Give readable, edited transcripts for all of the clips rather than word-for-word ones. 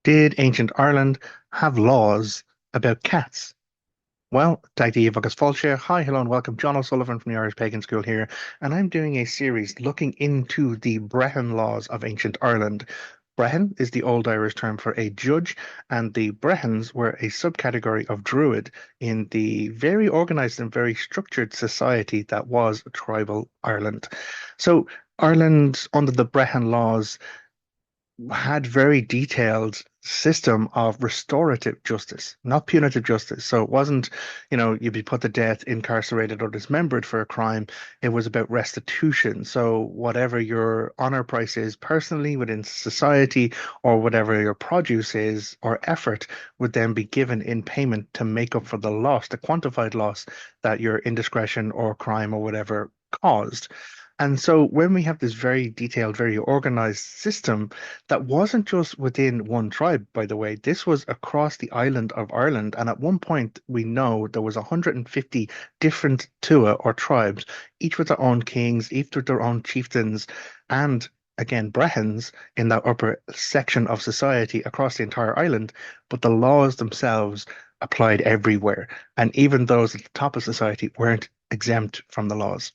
Did ancient Ireland have laws about cats? Well, Dagdi Agus Fulshire. Hi, hello, and welcome. Jon O'Sullivan from the Irish Pagan School here, and I'm doing a series looking into the Brehon laws of ancient Ireland. Brehon is the Old Irish term for a judge, and the Brehons were a subcategory of Druid in the very organized and very structured society that was tribal Ireland. So, Ireland, under the Brehon laws, had very detailed system of restorative justice, not punitive justice. So it wasn't, you'd be put to death, incarcerated, or dismembered for a crime. It was about restitution. So whatever your honor price is personally within society, or whatever your produce is or effort, would then be given in payment to make up for the loss, the quantified loss that your indiscretion or crime or whatever caused. And so when we have this very detailed, very organized system that wasn't just within one tribe, by the way, this was across the island of Ireland. And at one point, we know there was 150 different Tua or tribes, each with their own kings, each with their own chieftains, and again, Brehons in that upper section of society across the entire island. But the laws themselves applied everywhere. And even those at the top of society weren't exempt from the laws.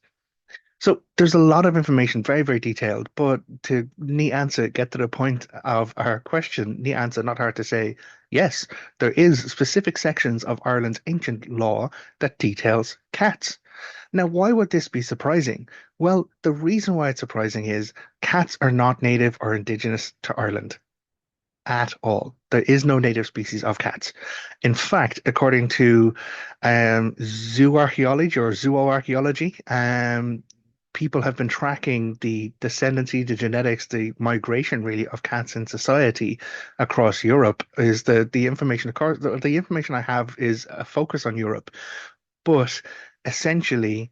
So there's a lot of information, very, very detailed, but to neat answer, get to the point of our question, neat answer, not hard to say, yes, there is specific sections of Ireland's ancient law that details cats. Now, why would this be surprising? Well, the reason why it's surprising is cats are not native or indigenous to Ireland at all. There is no native species of cats. In fact, according to zooarchaeology or zooarchaeology, people have been tracking the descendancy, the genetics, the migration really of cats in society across Europe. Is the information, of course, the information I have is a focus on Europe, but essentially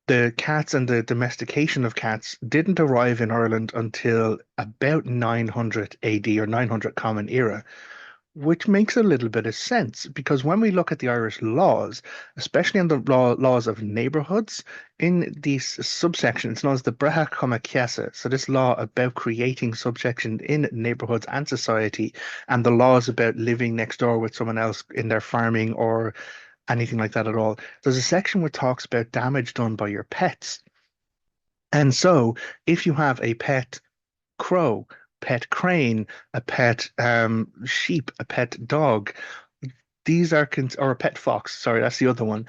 the cats and the domestication of cats didn't arrive in Ireland until about 900 AD or 900 Common Era, which makes a little bit of sense because when we look at the Irish laws, especially in the laws of neighborhoods, in these subsections known as the Brehon Law, so this law about creating subsections in neighborhoods and society, and the laws about living next door with someone else in their farming or anything like that at all, there's a section where it talks about damage done by your pets. And so if you have a pet crow, pet crane, a pet sheep, a pet dog. These are or a pet fox. Sorry, that's the other one.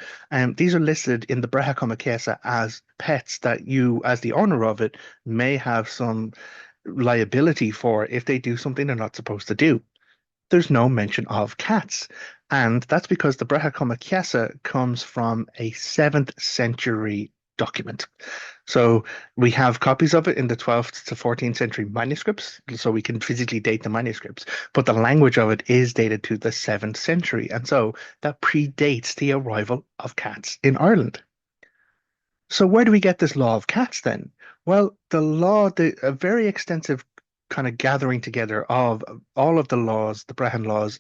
These are listed in the Brehon Law as pets that you, as the owner of it, may have some liability for if they do something they're not supposed to do. There's no mention of cats. And that's because the Brehon Law comes from a 7th century document. So we have copies of it in the 12th to 14th century manuscripts, so we can physically date the manuscripts, but the language of it is dated to the 7th century. And so that predates the arrival of cats in Ireland. So where do we get this law of cats then? Well, a very extensive kind of gathering together of all of the laws, the Brehon laws,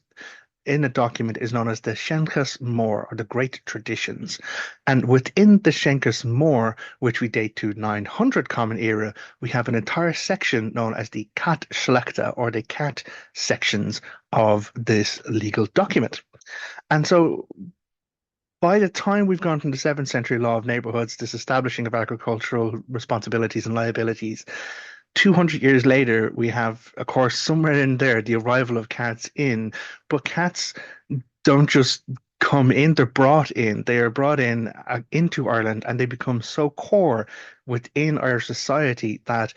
in a document is known as the Senchas Már, or the Great Traditions. And within the Senchas Már, which we date to 900 Common Era, we have an entire section known as the Catslechta, or the cat sections of this legal document. And so by the time we've gone from the 7th century law of neighborhoods, this establishing of agricultural responsibilities and liabilities, 200 years later, we have, of course, somewhere in there, the arrival of cats in, but cats don't just come in, they're brought in. They are brought in into Ireland and they become so core within Irish society that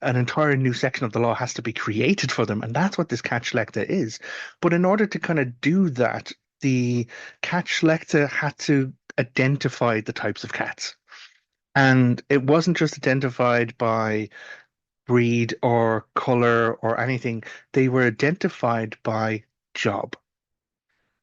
an entire new section of the law has to be created for them. And that's what this Catslechta is. But in order to kind of do that, the Catslechta had to identify the types of cats. And it wasn't just identified by breed or color or anything. They were identified by job.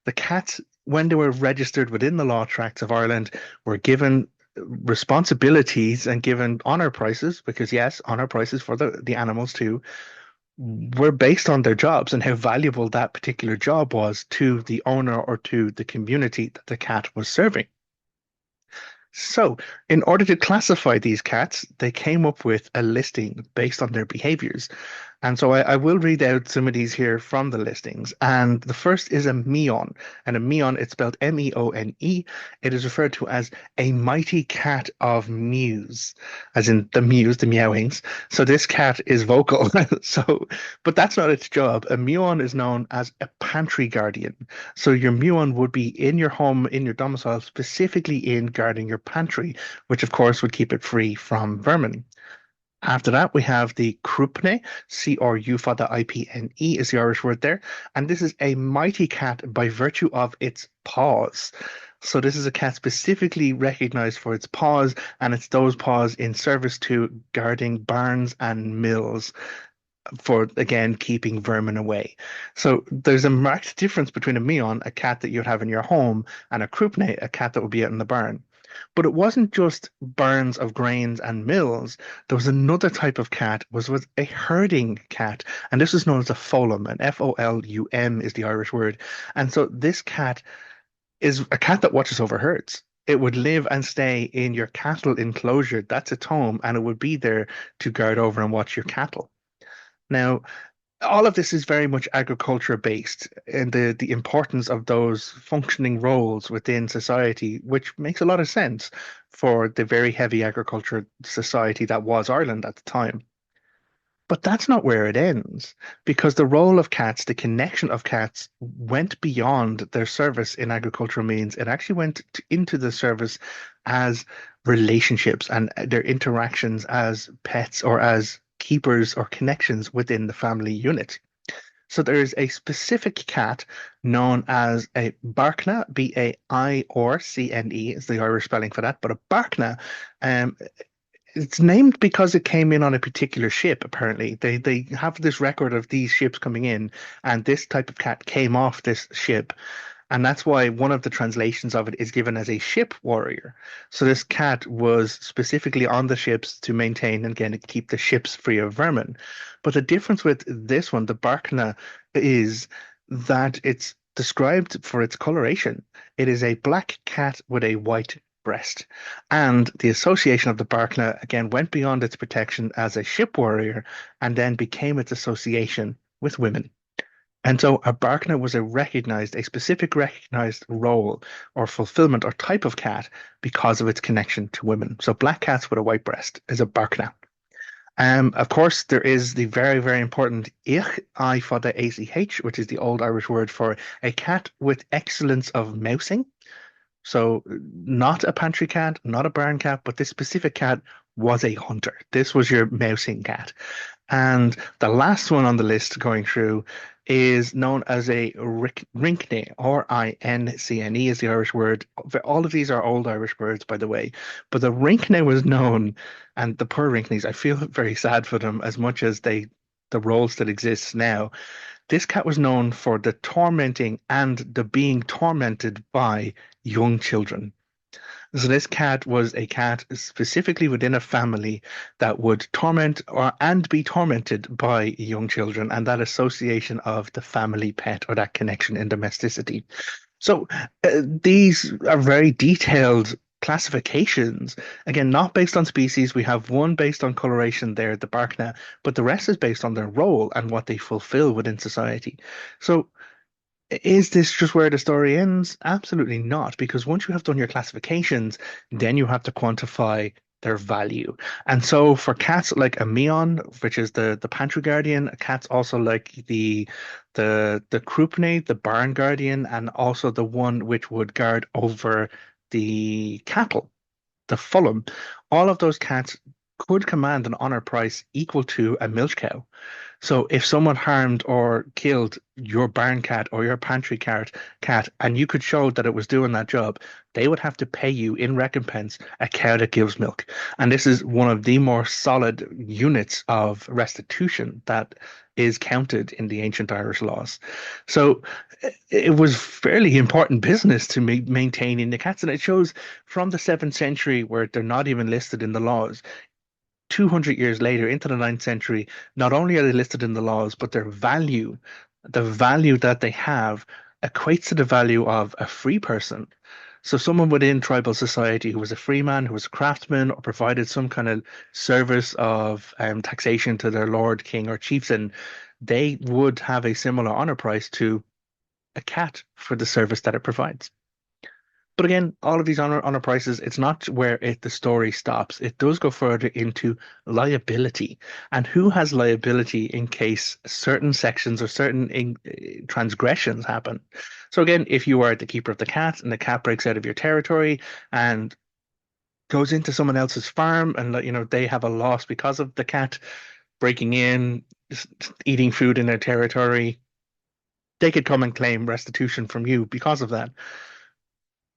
The cats, when they were registered within the law tracts of Ireland, were given responsibilities and given honor prices, because yes, honor prices for the animals too, were based on their jobs and how valuable that particular job was to the owner or to the community that the cat was serving. So, in order to classify these cats, they came up with a listing based on their behaviors. And so I will read out some of these here from the listings. And the first is a meon. And a meon, it's spelled Meone. It is referred to as a mighty cat of mews, as in the mews, the meowings. So this cat is vocal. So, but that's not its job. A meon is known as a pantry guardian. So your meon would be in your home, in your domicile, specifically in guarding your pantry, which of course would keep it free from vermin. After that, we have the Krupne, C-R-U for the I-P-N-E is the Irish word there. And this is a mighty cat by virtue of its paws. So this is a cat specifically recognized for its paws, and it's those paws in service to guarding barns and mills for, again, keeping vermin away. So there's a marked difference between a Meon, a cat that you'd have in your home, and a Krupne, a cat that would be out in the barn. But it wasn't just barns of grains and mills. There was another type of cat, was a herding cat, and this is known as a folum, and Folum is the Irish word. And so this cat is a cat that watches over herds. It would live and stay in your cattle enclosure. That's its home, and it would be there to guard over and watch your cattle. Now, all of this is very much agriculture based and the importance of those functioning roles within society, which makes a lot of sense for the very heavy agriculture society that was Ireland at the time. But that's not where it ends, because the role of cats, the connection of cats, went beyond their service in agricultural means. It actually went into the service as relationships and their interactions as pets or as keepers or connections within the family unit. So there is a specific cat known as a Barkna, Baircne is the Irish spelling for that, but a Barkna, um, it's named because it came in on a particular ship, apparently. They have this record of these ships coming in, and this type of cat came off this ship. And that's why one of the translations of it is given as a ship warrior. So this cat was specifically on the ships to maintain and again keep the ships free of vermin. But the difference with this one, the Barkna, is that it's described for its coloration. It is a black cat with a white breast. And the association of the Barkna again went beyond its protection as a ship warrior and then became its association with women. And so a Barkna was a specific recognized role or fulfillment or type of cat because of its connection to women. So black cats with a white breast is a Barkna. Of course, there is the very, very important I for the ACH, which is the old Irish word for a cat with excellence of mousing. So not a pantry cat, not a barn cat, but this specific cat was a hunter. This was your mousing cat. And the last one on the list going through is known as a rinkne, Rincne is the Irish word. All of these are old Irish words, by the way. But the rinkne was known, and the poor rinknes, I feel very sad for them as much as the roles that exist now. This cat was known for the tormenting and the being tormented by young children. So this cat was a cat specifically within a family that would torment or and be tormented by young children, and that association of the family pet or that connection in domesticity. So these are very detailed classifications. Again, not based on species. We have one based on coloration there, the Barkna, but the rest is based on their role and what they fulfill within society. So is this just where the story ends? Absolutely not, because once you have done your classifications, then you have to quantify their value. And so for cats like a Meon, which is the pantry guardian, cats also like the Krupne, the barn guardian, and also the one which would guard over the cattle, the Fulham, all of those cats could command an honor price equal to a milch cow. So if someone harmed or killed your barn cat or your cat, and you could show that it was doing that job, they would have to pay you in recompense a cow that gives milk. And this is one of the more solid units of restitution that is counted in the ancient Irish laws. So it was fairly important business to maintaining the cats, and it shows from the 7th century where they're not even listed in the laws 200 years later into the 9th century, not only are they listed in the laws, but their value, the value that they have, equates to the value of a free person. So someone within tribal society who was a free man, who was a craftsman, or provided some kind of service of taxation to their lord, king, or chieftain, they would have a similar honor price to a cat for the service that it provides. But again, all of these honor prices, it's not where the story stops. It does go further into liability and who has liability in case certain sections or certain transgressions happen. So again, if you are the keeper of the cat and the cat breaks out of your territory and goes into someone else's farm and they have a loss because of the cat breaking in, eating food in their territory, they could come and claim restitution from you because of that.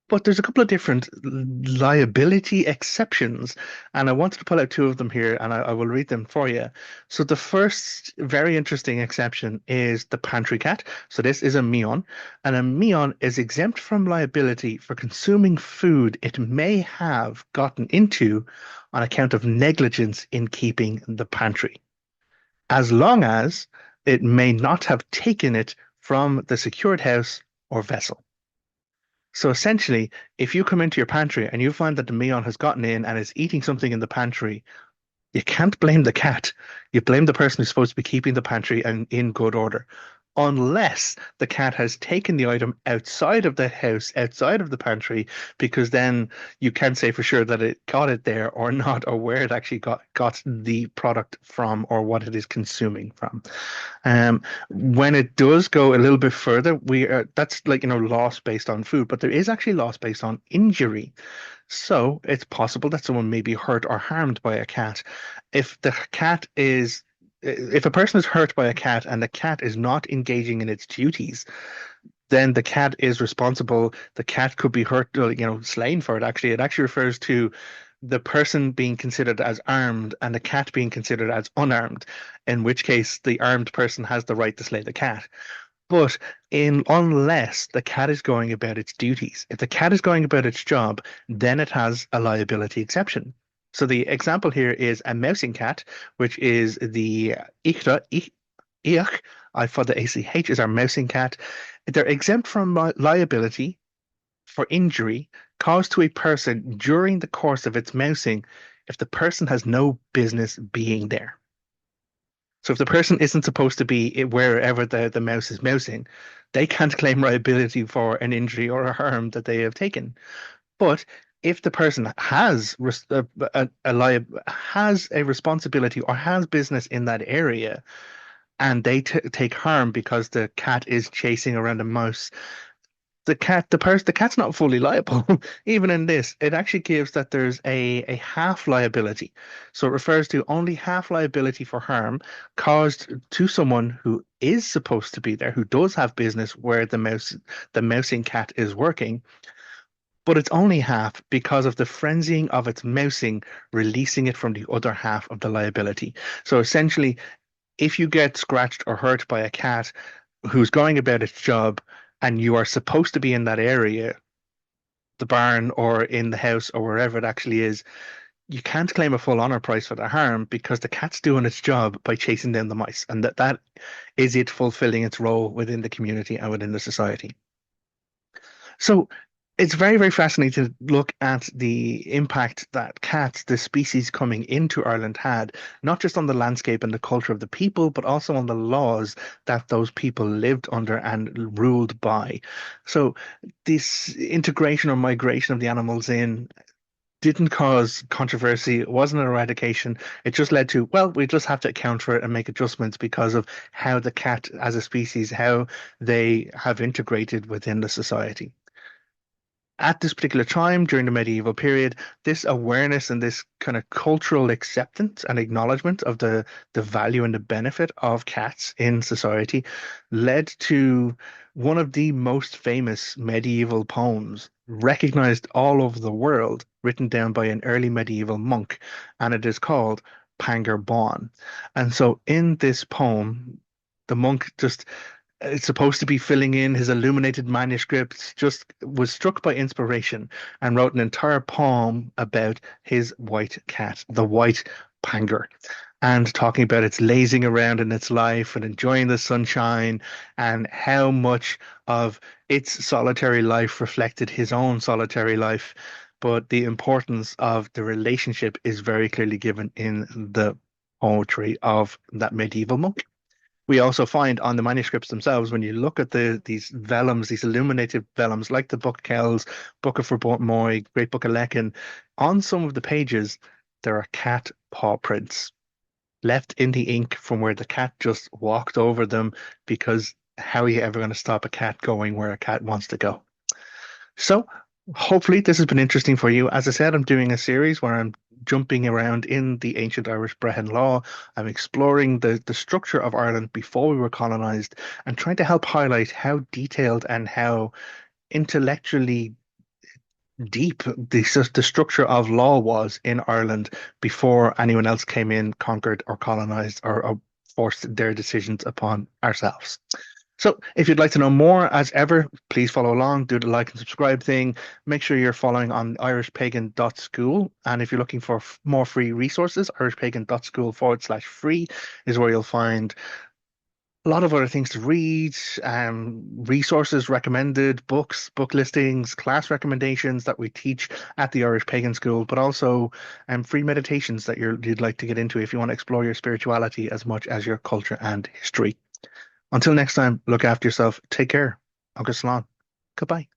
But there's a couple of different liability exceptions, and I wanted to pull out two of them here, and I will read them for you. So the first very interesting exception is the pantry cat. So this is a meon, and a meon is exempt from liability for consuming food it may have gotten into on account of negligence in keeping the pantry, as long as it may not have taken it from the secured house or vessel. So essentially, if you come into your pantry and you find that the Meon has gotten in and is eating something in the pantry, you can't blame the cat. You blame the person who's supposed to be keeping the pantry and in good order. Unless the cat has taken the item outside of the house, outside of the pantry, because then you can't say for sure that it got it there or not, or where it actually got the product from or what it is consuming from. When it does go a little bit further, we are that's like loss based on food, but there is actually loss based on injury. So it's possible that someone may be hurt or harmed by a cat. If the cat is if a person is hurt by a cat and the cat is not engaging in its duties, then the cat is responsible. The cat could be hurt, slain for it. Actually, it actually refers to the person being considered as armed and the cat being considered as unarmed, in which case the armed person has the right to slay the cat. But in unless the cat is going about its duties, if the cat is going about its job, then it has a liability exception. So the example here is a mousing cat, which is the ichta, ich, I for the ACH is our mousing cat. They're exempt from liability for injury caused to a person during the course of its mousing if the person has no business being there. So if the person isn't supposed to be wherever the mouse is mousing, they can't claim liability for an injury or a harm that they have taken. But if the person has has a responsibility or has business in that area, and they take harm because the cat is chasing around a mouse, the cat's not fully liable. Even in this, it actually gives that there's a half liability. So it refers to only half liability for harm caused to someone who is supposed to be there, who does have business where the mousing cat is working, but it's only half because of the frenzying of its mousing, releasing it from the other half of the liability. So essentially, if you get scratched or hurt by a cat who's going about its job and you are supposed to be in that area, the barn or in the house or wherever it actually is, you can't claim a full honor price for the harm because the cat's doing its job by chasing down the mice, and that is it fulfilling its role within the community and within the society. So it's very, very fascinating to look at the impact that cats, the species coming into Ireland, had, not just on the landscape and the culture of the people, but also on the laws that those people lived under and ruled by. So this integration or migration of the animals in didn't cause controversy. It wasn't an eradication. It just led to, well, we just have to account for it and make adjustments because of how the cat as a species, how they have integrated within the society. At this particular time during the medieval period, this awareness and this kind of cultural acceptance and acknowledgement of the value and the benefit of cats in society led to one of the most famous medieval poems recognized all over the world, written down by an early medieval monk, and it is called Pangur Bán. And so in this poem, the monk just it's supposed to be filling in his illuminated manuscripts, just was struck by inspiration and wrote an entire poem about his white cat, the white Pangur. and talking about its lazing around in its life and enjoying the sunshine and how much of its solitary life reflected his own solitary life. But the importance of the relationship is very clearly given in the poetry of that medieval monk. We also find on the manuscripts themselves, when you look at these vellums, these illuminated vellums, like the Book Kells, Book of Moy, Great Book of Lecan, on some of the pages, there are cat paw prints left in the ink from where the cat just walked over them, because how are you ever going to stop a cat going where a cat wants to go? So hopefully this has been interesting for you. As I said, I'm doing a series where I'm jumping around in the ancient Irish Brehon Law. I'm exploring the structure of Ireland before we were colonized and trying to help highlight how detailed and how intellectually deep the structure of law was in Ireland before anyone else came in, conquered, or colonized, or forced their decisions upon ourselves. So, if you'd like to know more, as ever, please follow along, do the like and subscribe thing. Make sure you're following on irishpagan.school. And if you're looking for more free resources, irishpagan.school/free is where you'll find a lot of other things to read, resources recommended, books, book listings, class recommendations that we teach at the Irish Pagan School, but also free meditations that you'd like to get into if you want to explore your spirituality as much as your culture and history. Until next time, look after yourself. Take care. Agus Slán. Goodbye.